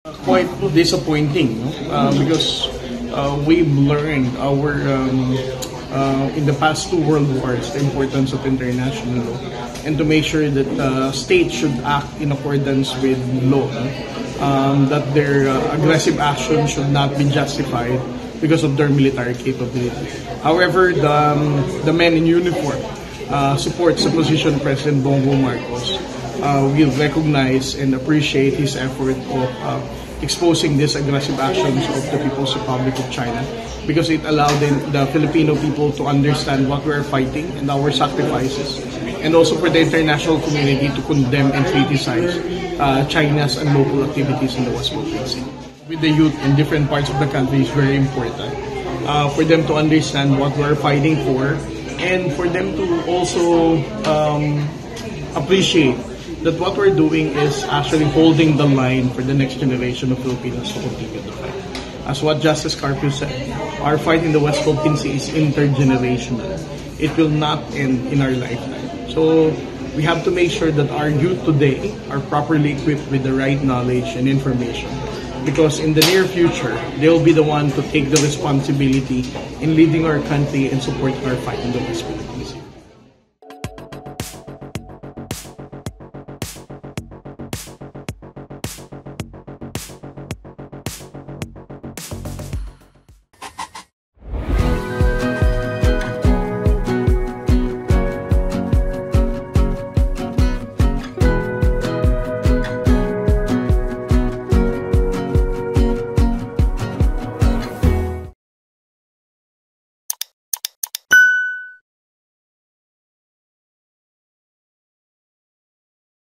Quite disappointing, no? Because we've learned in the past two world wars the importance of international law and to make sure that states should act in accordance with law, that their aggressive action should not be justified because of their military capability. However, the men in uniform supports the position of President Bongbong Marcos. Will recognize and appreciate his effort of exposing these aggressive actions of the People's Republic of China, because it allowed the Filipino people to understand what we're fighting and our sacrifices, and also for the international community to condemn and criticize China's unlawful activities in the West Philippine Sea. With the youth in different parts of the country is very important for them to understand what we're fighting for, and for them to also appreciate that what we're doing is actually holding the line for the next generation of Filipinos to continue to fight. As what Justice Carpio said, our fight in the West Philippine Sea is intergenerational. It will not end in our lifetime. So we have to make sure that our youth today are properly equipped with the right knowledge and information, because in the near future, they'll be the one to take the responsibility in leading our country and supporting our fight in the West Philippines.